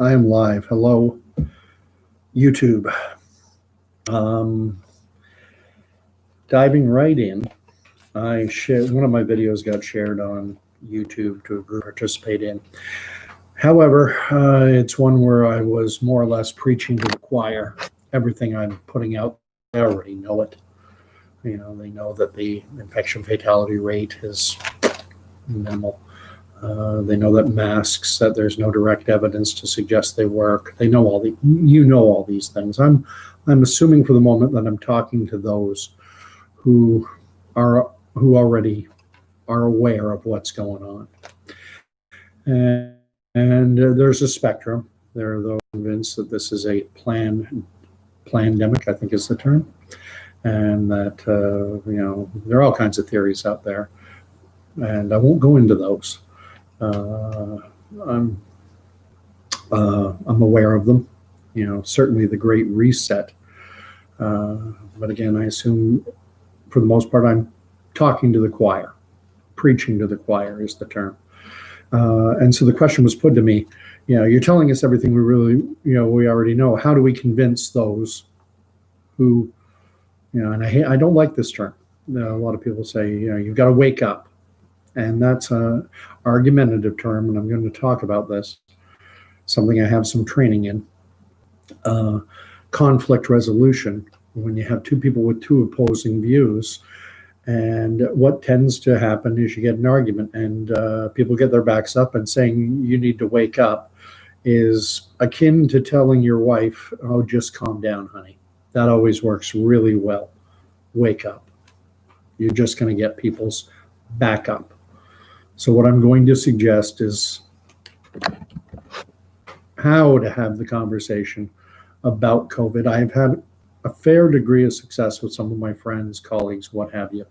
I am live. Hello, YouTube. Um, Diving right in, I shared one of my videos got shared on YouTube to a group participate in. However, it's one where I was more or less preaching to the choir. Everything I'm putting out, they already know it. They know that the infection fatality rate is minimal. They know that masks, that there's no direct evidence to suggest they work. They know all these things. I'm assuming for the moment that I'm talking to those who already are aware of what's going on. And there's a spectrum. There are those convinced that this is a plandemic, I think is the term, and that there are all kinds of theories out there, and I won't go into those. I'm aware of them. Certainly the Great Reset. But again, I assume for the most part I'm talking to the choir. Preaching to the choir is the term. And so the question was put to me, you're telling us everything we already know. How do we convince those who, and I don't like this term. A lot of people say, you've got to wake up. And that's an argumentative term, and I'm going to talk about this, something I have some training in. Conflict resolution, when you have two people with two opposing views, and what tends to happen is you get an argument, and people get their backs up, and saying you need to wake up is akin to telling your wife, oh, just calm down, honey. That always works really well. Wake up. You're just going to get people's back up. So what I'm going to suggest is how to have the conversation about COVID. I've had a fair degree of success with some of my friends, colleagues, what have you.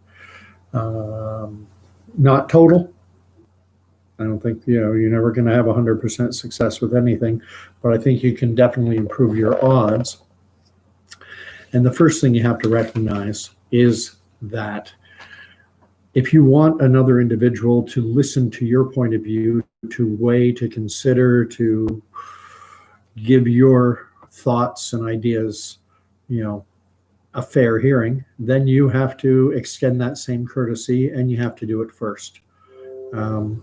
Not total. I don't think, you're never going to have 100% success with anything, but I think you can definitely improve your odds. And the first thing you have to recognize is that if you want another individual to listen to your point of view, to weigh, to consider, to give your thoughts and ideas, a fair hearing, then you have to extend that same courtesy, and you have to do it first. So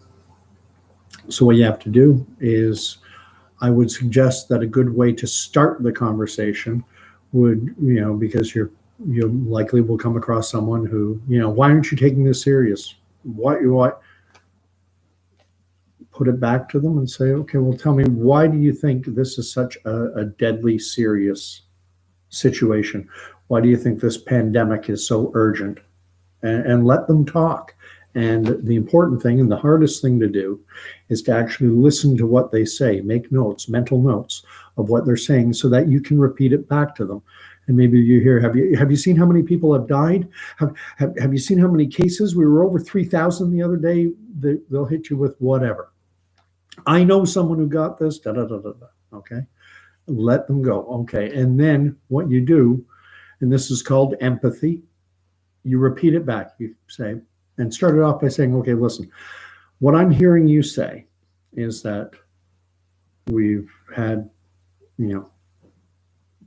what you have to do is, I would suggest that a good way to start the conversation would, because you likely will come across someone who, why aren't you taking this serious? What? Put it back to them and say, okay, well, tell me, why do you think this is such a deadly serious situation? Why do you think this pandemic is so urgent? And let them talk. And the important thing and the hardest thing to do is to actually listen to what they say, make notes, mental notes of what they're saying, so that you can repeat it back to them. And maybe you hear, have you seen how many people have died? Have you seen how many cases? We were over 3,000 the other day. They'll hit you with whatever. I know someone who got this, okay? Let them go, okay? And then what you do, and this is called empathy, you repeat it back. You say, and start it off by saying, okay, listen, what I'm hearing you say is that we've had,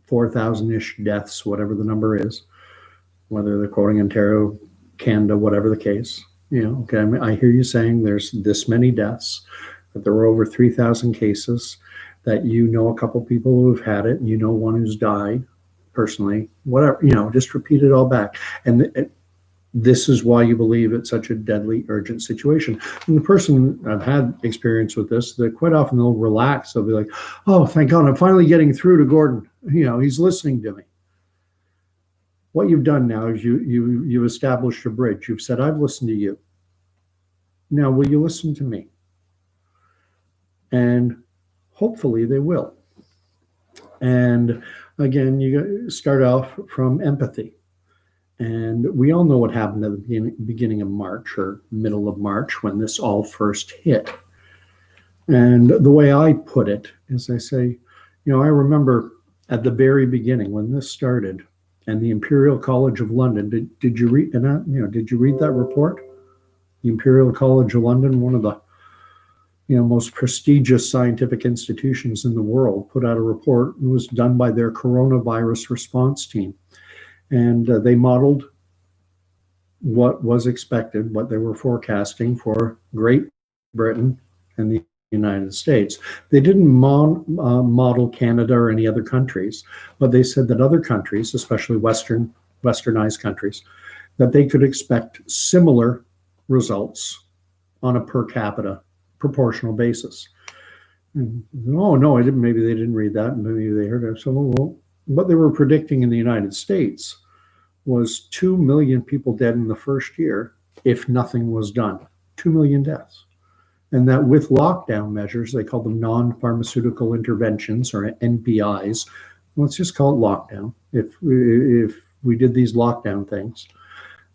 4,000-ish deaths, whatever the number is, whether they're quoting Ontario, Canada, whatever the case. Okay, I hear you saying there's this many deaths, that there were over 3,000 cases, that a couple people who have had it, and one who's died personally, whatever, just repeat it all back. And this is why you believe it's such a deadly, urgent situation. And the person, I've had experience with this, that quite often they'll relax. They'll be like, oh, thank God, I'm finally getting through to Gordon. He's listening to me. What you've done now is you've established a bridge. You've said, I've listened to you. Now, will you listen to me? And hopefully they will. And again, you start off from empathy. And we all know what happened at the beginning of March or middle of March when this all first hit. And the way I put it is I say, I remember at the very beginning when this started, and the Imperial College of London, did you read did you read that report? The Imperial College of London, one of the most prestigious scientific institutions in the world put out a report. It was done by their coronavirus response team. And they modeled what was expected, what they were forecasting for Great Britain and the United States. They didn't model Canada or any other countries, but they said that other countries, especially westernized countries, that they could expect similar results on a per capita proportional basis. And, oh no, maybe they didn't read that, maybe they heard it. So, well, what they were predicting in the United States was 2 million people dead in the first year if nothing was done. 2 million deaths. And that with lockdown measures, they call them non-pharmaceutical interventions, or NPIs. Let's just call it lockdown. If we did these lockdown things,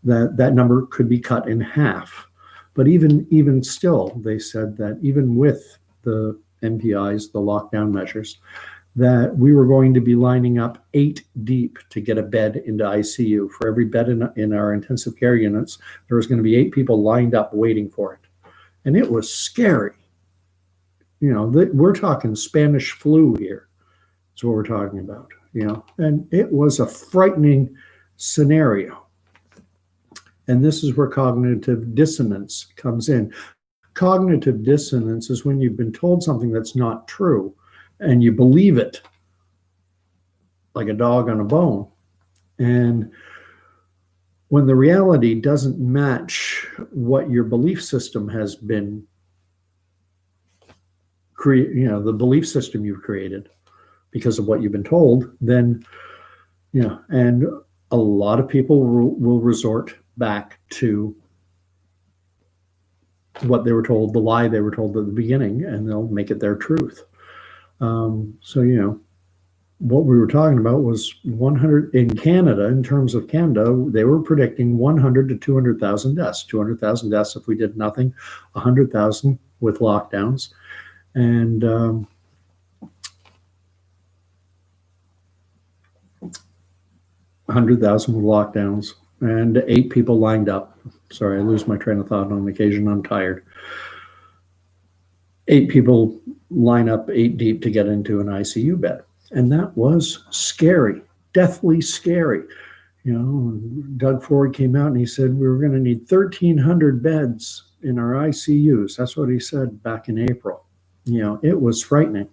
that number could be cut in half. But even still, they said that even with the NPIs, the lockdown measures, that we were going to be lining up 8 deep to get a bed into ICU. For every bed in our intensive care units, there was going to be 8 people lined up waiting for it. And it was scary. We're talking Spanish flu here. That's what we're talking about, and it was a frightening scenario. And this is where cognitive dissonance comes in. Cognitive dissonance is when you've been told something that's not true and you believe it like a dog on a bone. And when the reality doesn't match what your belief system has been the belief system you've created because of what you've been told, then, and a lot of people will resort back to what they were told, the lie they were told at the beginning, and they'll make it their truth. So, what we were talking about was 100 in Canada. In terms of Canada, they were predicting 100 to 200,000 deaths. 200,000 deaths if we did nothing, 100,000 with lockdowns, and 100,000 with lockdowns, and 8 people lined up. Sorry, I lose my train of thought on occasion. I'm tired. 8 people line up 8 deep to get into an ICU bed. And that was scary, deathly scary. Doug Ford came out and he said, we were going to need 1,300 beds in our ICUs. That's what he said back in April. It was frightening.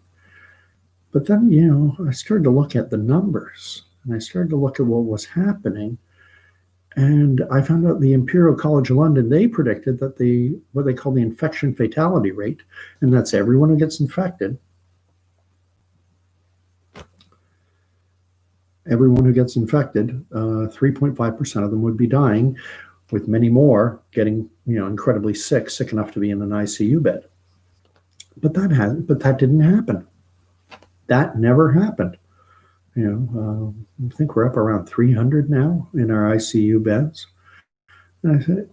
But then, I started to look at the numbers and I started to look at what was happening. And I found out the Imperial College of London, they predicted that what they call the infection fatality rate, and that's everyone who gets infected, everyone who gets infected, 3.5% of them would be dying, with many more getting, incredibly sick enough to be in an ICU bed. But that didn't happen. That never happened. I think we're up around 300 now in our ICU beds. And I said,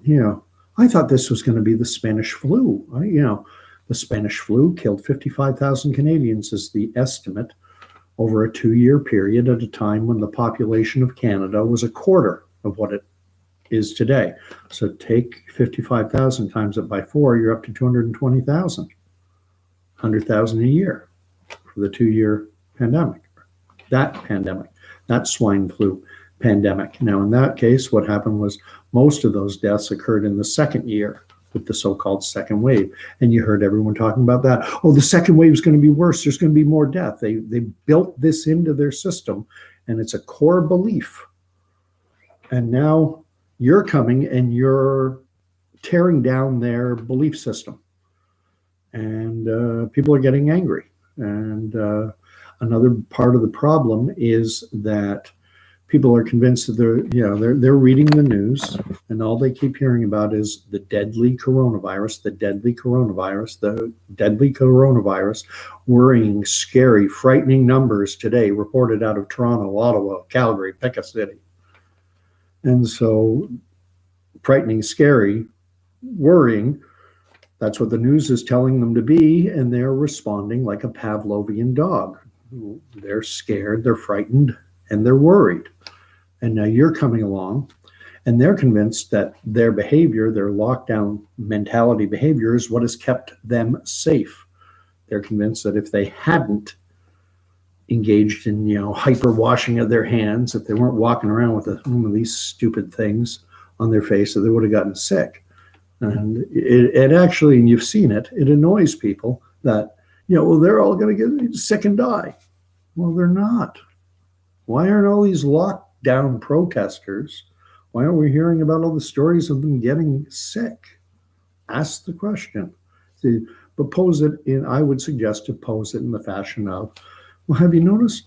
I thought this was going to be the Spanish flu. The Spanish flu killed 55,000 Canadians is the estimate over a 2-year period at a time when the population of Canada was a quarter of what it is today. So take 55,000 times it by 4, you're up to 220,000, 100,000 a year for the 2-year pandemic. That swine flu pandemic. Now, in that case, what happened was most of those deaths occurred in the second year with the so-called second wave. And you heard everyone talking about that. Oh, the second wave is going to be worse. There's going to be more death. They built this into their system, and it's a core belief. And now you're coming and you're tearing down their belief system. And people are getting angry. And another part of the problem is that people are convinced that they're reading the news, and all they keep hearing about is the deadly coronavirus, worrying, scary, frightening numbers today reported out of Toronto, Ottawa, Calgary, pick a city. And so frightening, scary, worrying, that's what the news is telling them to be, and they're responding like a Pavlovian dog. They're scared, they're frightened, and they're worried. And now you're coming along And they're convinced that their behavior, their lockdown mentality behavior, is what has kept them safe. They're convinced that if they hadn't engaged in, hyper washing of their hands, if they weren't walking around with one of these stupid things on their face, that they would have gotten sick. And it actually, and you've seen it, it annoys people that, well, they're all going to get sick and die. Well, they're not. Why aren't all these lockdown protesters, why aren't we hearing about all the stories of them getting sick? Ask the question. See, but pose it in, I would suggest to pose it in the fashion of, well, have you noticed,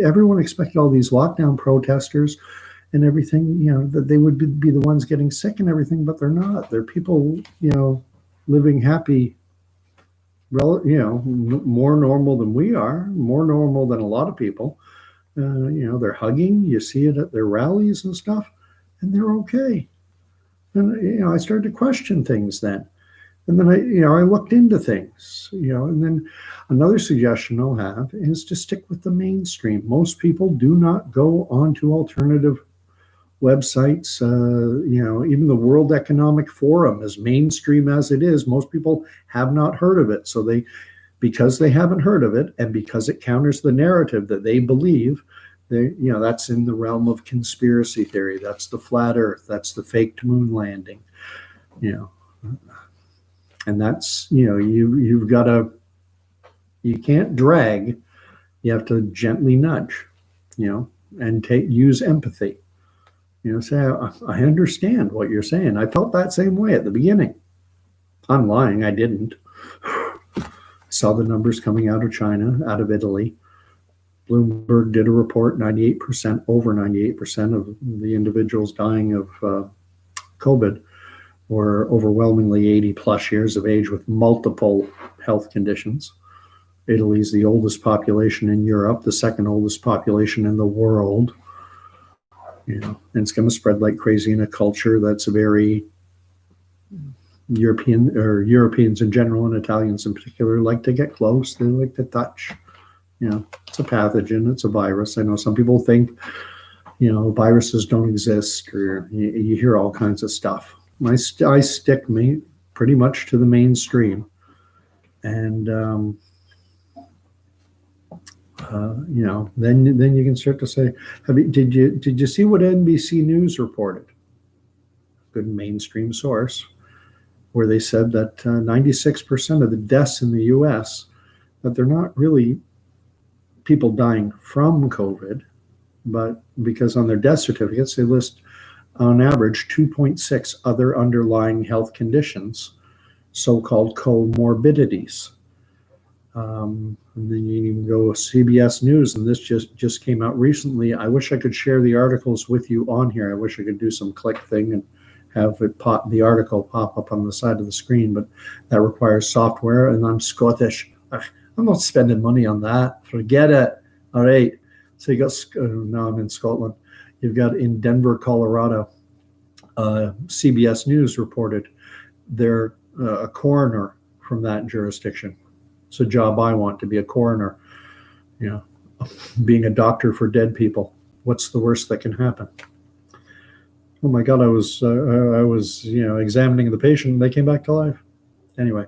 everyone expected all these lockdown protesters and everything, that they would be the ones getting sick and everything, but they're not. They're people, living happy, more normal than we are, more normal than a lot of people. They're hugging, you see it at their rallies and stuff, and they're okay. And, I started to question things then. And then I looked into things, and then another suggestion I'll have is to stick with the mainstream. Most people do not go onto alternative websites. Even the World Economic Forum, as mainstream as it is, most people have not heard of it. So because they haven't heard of it, and because it counters the narrative that they believe, that's in the realm of conspiracy theory. That's the flat Earth. That's the fake moon landing. And that's, you've got to, you can't drag, you have to gently nudge, and use empathy. Say, I understand what you're saying. I felt that same way at the beginning. I'm lying, I didn't. I saw the numbers coming out of China, out of Italy. Bloomberg did a report, over 98% of the individuals dying of COVID were overwhelmingly 80 plus years of age with multiple health conditions. Italy's the oldest population in Europe, the second oldest population in the world. And it's going to spread like crazy in a culture that's very European, or Europeans in general and Italians in particular like to get close. They like to touch. It's a pathogen. It's a virus. I know some people think, viruses don't exist, or you hear all kinds of stuff. I stick pretty much to the mainstream, and then you can start to say, did you see what NBC News reported? Good mainstream source, where they said that 96% of the deaths in the U.S. that they're not really people dying from COVID, but because on their death certificates they list on average 2.6 other underlying health conditions, so-called comorbidities. And then you can even go with CBS News, and this just came out recently. I wish I could share the articles with you on here. I wish I could do some click thing and have the article pop up on the side of the screen, but that requires software, and I'm Scottish. I'm not spending money on that. Forget it. All right. So you got, now I'm in Scotland. You've got in Denver, Colorado, CBS News reported they're a coroner from that jurisdiction. It's a job I want, to be a coroner. Being a doctor for dead people. What's the worst that can happen? Oh my God, I was examining the patient and they came back to life. Anyway,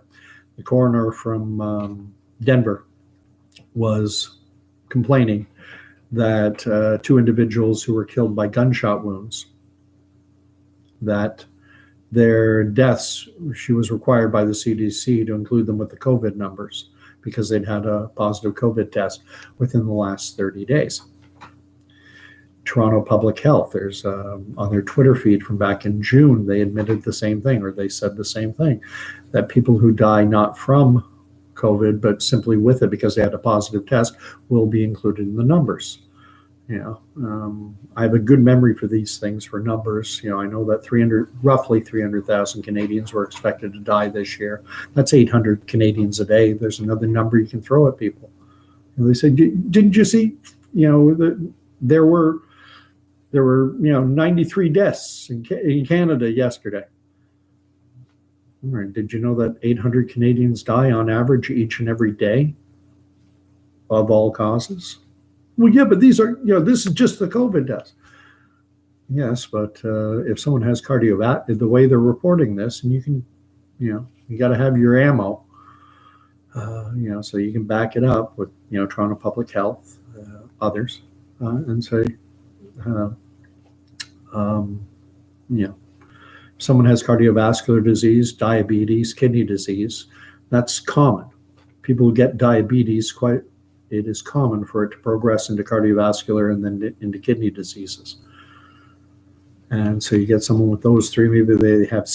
the coroner from Denver was complaining that two individuals who were killed by gunshot wounds, that their deaths, she was required by the CDC to include them with the COVID numbers because they'd had a positive COVID test within the last 30 days. Toronto Public Health, there's on their Twitter feed from back in June, they admitted the same thing, or they said the same thing, that people who die not from COVID, but simply with it because they had a positive test will be included in the numbers. I have a good memory for these things, for numbers. I know that roughly 300,000 Canadians were expected to die this year. That's 800 Canadians a day. There's another number you can throw at people. And they say, didn't you see, there were 93 deaths in Canada yesterday. All right. Did you know that 800 Canadians die on average each and every day of all causes? Well, yeah, but these are, this is just the COVID deaths. Yes, but if someone has cardiovascular, the way they're reporting this, and you can, you got to have your ammo, so you can back it up with, Toronto Public Health, others, and say, uh, um, you know, someone has cardiovascular disease, diabetes, kidney disease. That's common. People who get diabetes, it is common for it to progress into cardiovascular and then into kidney diseases. And so you get someone with those three, maybe they have,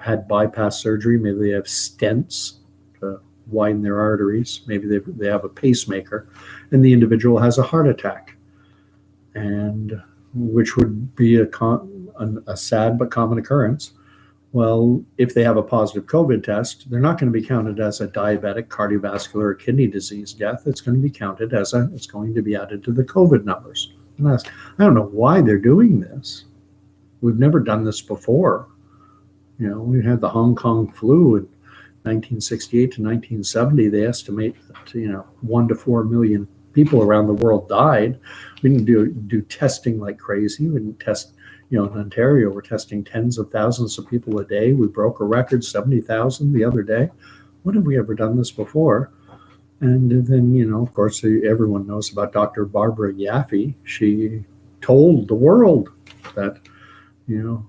had bypass surgery, maybe they have stents to widen their arteries, maybe they have a pacemaker, and the individual has a heart attack, and which would be a sad but common occurrence. Well, if they have a positive COVID test, they're not going to be counted as a diabetic, cardiovascular, or kidney disease death. It's going to be counted it's going to be added to the COVID numbers. And I don't know why they're doing this. We've never done this before. We had the Hong Kong flu in 1968 to 1970. They estimate that 1 to 4 million people around the world died. We didn't do testing like crazy. We didn't test. In Ontario, we're testing tens of thousands of people a day. We broke a record, 70,000 the other day. When have we ever done this before? And then, of course, everyone knows about Dr. Barbara Yaffe. She told the world that, if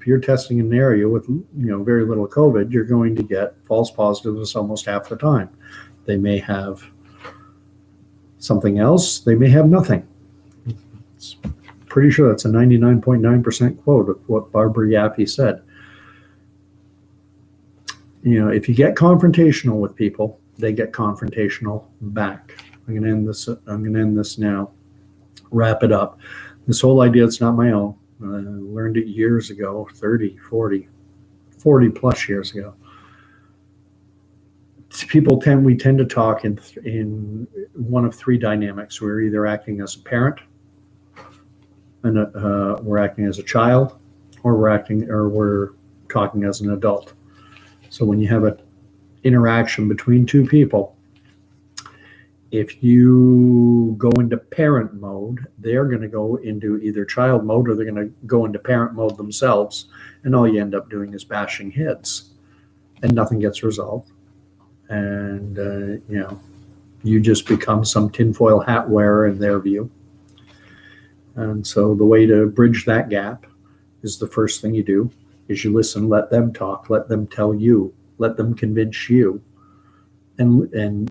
you're testing an area with, very little COVID, you're going to get false positives almost half the time. They may have something else. They may have nothing. It's pretty sure that's a 99.9% quote of what Barbara Yaffe said. If you get confrontational with people, they get confrontational back. I'm going to end this now. Wrap it up. This whole idea, it's not my own. I learned it years ago, 30, 40 plus years ago. We tend to talk in one of three dynamics. We're either acting as a parent, and we're acting as a child, or we're talking as an adult. So when you have an interaction between two people, if you go into parent mode, they're going to go into either child mode, or they're going to go into parent mode themselves, and all you end up doing is bashing heads, and nothing gets resolved. And you just become some tinfoil hat wearer in their view. And so the way to bridge that gap is, the first thing you do is you listen, let them talk, let them tell you, let them convince you. And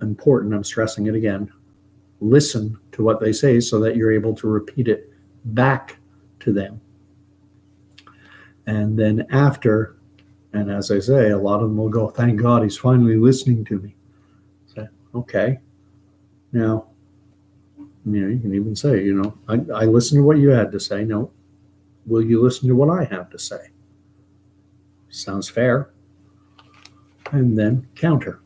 important, I'm stressing it again, listen to what they say so that you're able to repeat it back to them. And then after, and as I say, a lot of them will go, thank God he's finally listening to me. Say, okay. Now, you can even say, I listened to what you had to say. No, will you listen to what I have to say? Sounds fair. And then counter.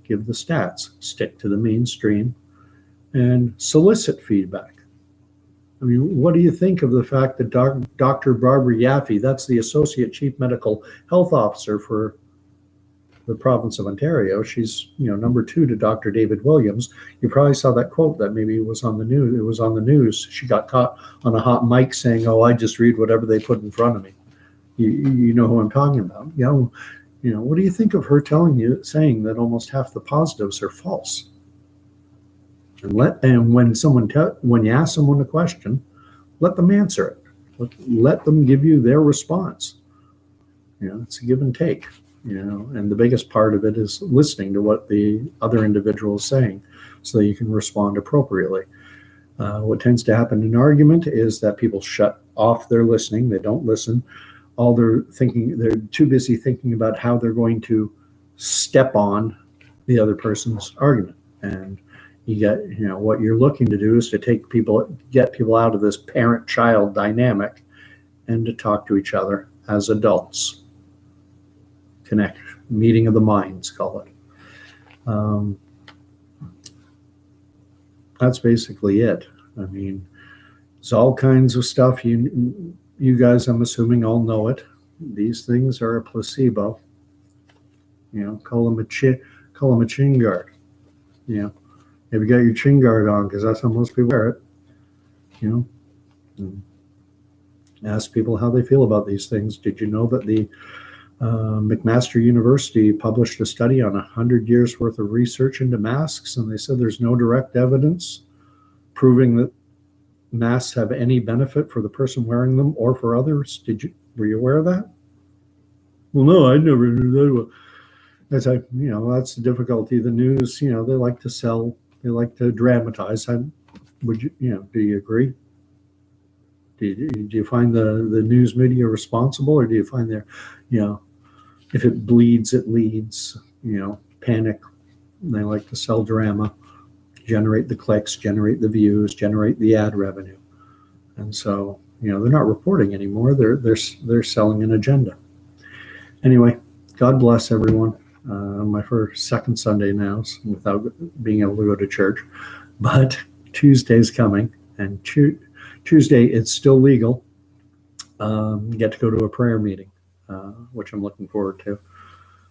Give the stats, stick to the mainstream, and solicit feedback. I mean, what do you think of the fact that Dr. Barbara Yaffe, that's the Associate Chief Medical Health Officer for the province of Ontario, she's, number 2 to Dr. David Williams. You probably saw that quote that maybe was on the news. It was on the news. She got caught on a hot mic saying, "Oh, I just read whatever they put in front of me." You know who I'm talking about. What do you think of her saying that almost half the positives are false? And when you ask someone a question, let them answer it. Let them give you their response. It's a give and take. And the biggest part of it is listening to what the other individual is saying, so that you can respond appropriately. What tends to happen in argument is that people shut off their listening. They don't listen. They're too busy thinking about how they're going to step on the other person's argument. And you get, what you're looking to do is to get people out of this parent-child dynamic and to talk to each other as adults. Connect, meeting of the minds, call it. That's basically it. I mean, there's all kinds of stuff. You guys, I'm assuming, all know it. These things are a placebo. Call them a chin guard. Have you got your chin guard on? Because that's how most people wear it. you know, and ask people how they feel about these things. Did you know that the McMaster University published a study on 100 years worth of research into masks, and they said there's no direct evidence proving that masks have any benefit for the person wearing them or for others? Were you aware of that? Well, no, I never knew that. Well, that's that's the difficulty. The news, they like to sell, they like to dramatize. Do you agree? Do you find the news media responsible, or do you find if it bleeds, it leads, panic? They like to sell drama, generate the clicks, generate the views, generate the ad revenue. And so, they're not reporting anymore. They're selling an agenda. Anyway, God bless everyone. My second Sunday now without being able to go to church, but Tuesday's coming, and Tuesday it's still legal. Get to go to a prayer meeting, which I'm looking forward to.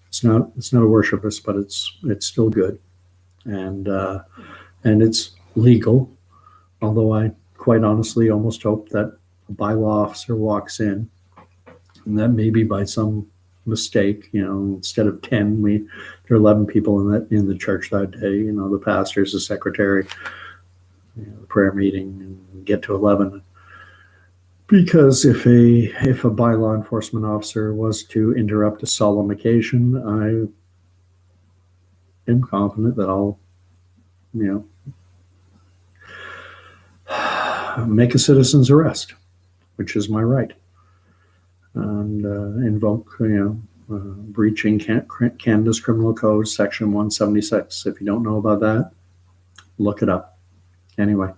It's not a worshipist, but it's still good, and it's legal. Although I quite honestly almost hope that a bylaw officer walks in, and that maybe by some mistake, instead of 10, there are 11 people in the church that day. The pastors, the secretary, the prayer meeting, and get to 11. Because if a bylaw enforcement officer was to interrupt a solemn occasion, I am confident that I'll, make a citizen's arrest, which is my right, and invoke, breaching Canada's Criminal Code, Section 176. If you don't know about that, look it up. Anyway,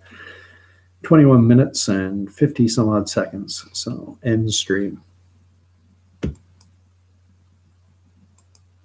21 minutes and 50 some odd seconds. So end stream.